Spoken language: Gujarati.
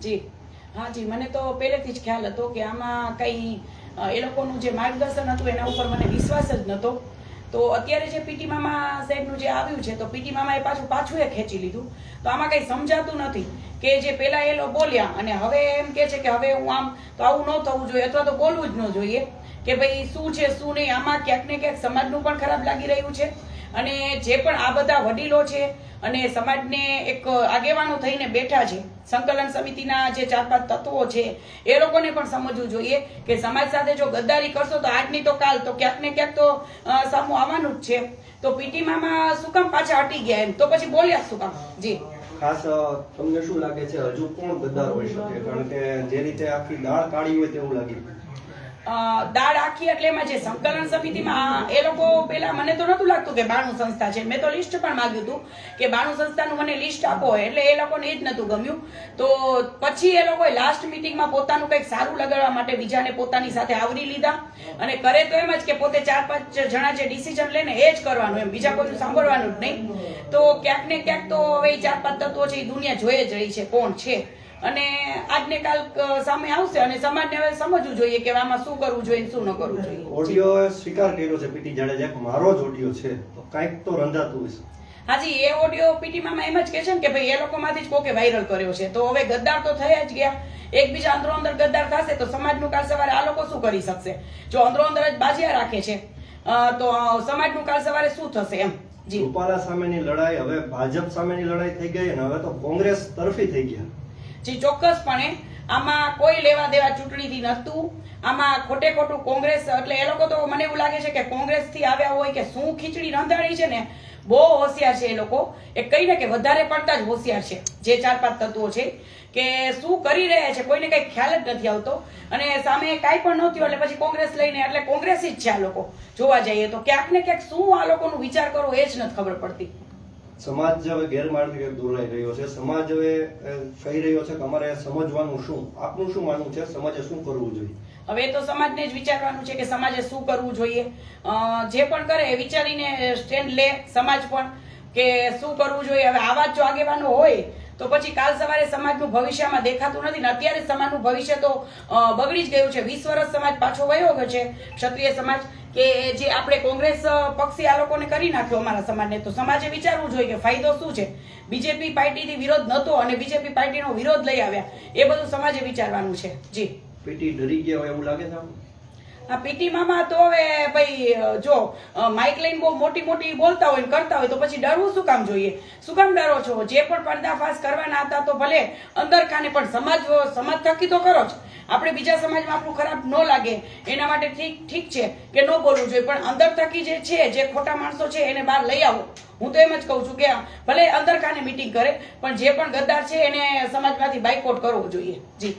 જી હા જી, મને તો પહેલેથી જ ખ્યાલ હતો કે આમાં કંઈ એ લોકોનું જે માર્ગદર્શન હતું એના ઉપર મને વિશ્વાસ જ નહોતો. તો અત્યારે જે પીટી મામા સાહેબનું જે આવ્યું છે તો પીટી મામાએ પાછું એ ખેંચી લીધું. તો આમાં કંઈ સમજાતું નથી કે જે પહેલા એ લોકો બોલ્યા અને હવે એમ કે છે કે હવે હું આમ, તો આવું ન થવું જોઈએ અથવા તો બોલવું જ ન જોઈએ કે ભાઈ શું છે શું નહીં. આમાં ક્યાંક ને ક્યાંક સમાજનું પણ ખરાબ લાગી રહ્યું છે અને જે પણ આ બધા વડીલો છે અને સમાજને એક આગેવાનો થઈને બેઠા છે, સંકલન સમિતિના જે 4-5 તત્વો છે એ લોકોને પણ સમજવું જોઈએ કે સમાજ સાથે જો ગદ્દારી કરશો તો આજની તો કાલ તો ક્યાંક ને ક્યાંક તો સામું આવવાનું જ છે. તો પીટી મામા શું કામ પાછા હટી ગયા એમ, તો પછી બોલ્યા શું કામ? જી ખાસ તમને શું લાગે છે હજુ કોણ ગદ્દાર હોઈ શકે? કારણ કે જે રીતે આખી દાળ કાઢી હોય તેવું લાગે. દાળ આખી એટલે એમાં જે સંકલન સમિતિમાં એ લોકો પેલા મને તો નતું લાગતું કે 92 સંસ્થા છે. મેં તો લિસ્ટ પણ માંગ્યું હતું કે 92 સંસ્થાનું મને લિસ્ટ આપો, એટલે એ લોકોને એ જ નતું ગમ્યું. તો પછી એ લોકોએ લાસ્ટ મિટિંગમાં પોતાનું કંઈક સારું લગાડવા માટે બીજાને પોતાની સાથે આવરી લીધા અને કરે તો એમ જ કે પોતે 4-5 જણા જે ડિસિઝન લે ને એ જ કરવાનું, એમ બીજા કોઈનું સાંભળવાનું જ નહીં. તો ક્યાંક ને ક્યાંક તો હવે 4-5 તત્વો છે એ દુનિયા જોઈ જ રહી છે કોણ છે અને આજને કાલ સામે આવશે અને સમાજને હવે સમજવું જોઈએ કે આમાં શું કરવું જોઈએ શું ન કરવું જોઈએ. ઓડિયો સ્વીકાર કર્યો છે પીટી જાડેજા કે મારો જ ઓડિયો છે, તો કાંઈક તો રંધાતું હશે. હાજી, એ ઓડિયો પીટી મામા એમ જ કહે છે ને કે ભાઈ એ લોકોમાંથી જ કોકે વાયરલ કર્યો છે. તો હવે ગદ્દાર તો થયા જ ગયા, એકબીજા અંદરો અંદર ગદ્દાર થશે તો સમાજનું કાલ સવારે આ લોકો શું કરી શકશે? જો અંદરો અંદર જ બાજીયા રાખે છે તો સમાજનું કાલ સવારે શું થશે એમ. જી, રૂપાલા સામેની લડાઈ હવે ભાજપ સામેની લડાઈ થઈ ગઈ અને હવે તો કોંગ્રેસ તરફી થઈ ગયા. જી ચોક્કસપણે આમાં કોઈ લેવા દેવા ચૂંટણીથી નહોતું. આમાં ખોટે ખોટું કોંગ્રેસ, એટલે એ લોકો તો મને એવું લાગે છે કે કોંગ્રેસથી આવ્યા હોય કે શું ખીચડી રાંધાણી છે ને, બહુ હોશિયાર છે એ લોકો. એ કહીને કે વધારે પડતા જ હોશિયાર છે જે 4-5 તત્વો છે કે શું કરી રહ્યા છે કોઈને કંઈ ખ્યાલ જ નથી આવતો. અને સામે કાંઈ પણ નહોતું એટલે પછી કોંગ્રેસ લઈને, એટલે કોંગ્રેસી જ છે આ લોકો જોવા જઈએ તો. ક્યાંક ને ક્યાંક શું આ લોકોનું વિચાર કરવો એ જ નથી ખબર પડતી. સમાજ હવે ગેરમાર્ગે દોરાઈ રહ્યો છે. સમાજ હવે કહી રહ્યો છે કે અમારે સમજવાનું શું, આપનું શું માનવું છે, સમાજે શું કરવું જોઈએ? હવે તો સમાજને જ વિચારવાનું છે કે સમાજે શું કરવું જોઈએ. જે પણ કરે એ વિચારીને સ્ટેન્ડ લે સમાજ પણ કે શું કરવું જોઈએ. હવે આવા જ જો આગેવાનો હોય તો પછી કાલ સવારે સમાજનું ભવિષ્યમાં દેખાતું નથી ને અત્યારે સમાજનું ભવિષ્ય તો બગડી જ ગયું છે. 20 વર્ષ સમાજ પાછો વયો ગયો છે, ક્ષત્રિય સમાજ, કે જે આપણે કોંગ્રેસ પક્ષી આ લોકોને કરી નાખ્યો અમારા સમાજને. તો સમાજે વિચારવું જોઈએ કે ફાયદો શું છે. બીજેપી પાર્ટીથી વિરોધ નહોતો અને બીજેપી પાર્ટીનો વિરોધ લઈ આવ્યા, એ બધું સમાજે વિચારવાનું છે. જી, પીટી ડરી ગયા હોય એવું લાગે છે? આ પીટી મામા તો હવે ભાઈ જો માઇક લઈને બહુ મોટી બોલતા હોય ને કરતા હોય તો પછી ડરવું શું કામ જોઈએ? શું કામ ડરો છો? જે પણ પર્દાફાશ કરવાના હતા તો ભલે અંદર ખાને, પણ સમાજ થકી તો કરો જ. આપણે બીજા સમાજમાં આપણું ખરાબ ન લાગે એના માટે ઠીક છે કે ન બોલવું જોઈએ, પણ અંદર થકી જે છે, જે ખોટા માણસો છે એને બહાર લઈ આવો. હું તો એમ જ કહું છું કે ભલે અંદર ખાને મીટિંગ કરે પણ જે પણ ગદ્દાર છે એને સમાજમાંથી બાયકોટ કરવો જોઈએ. જી.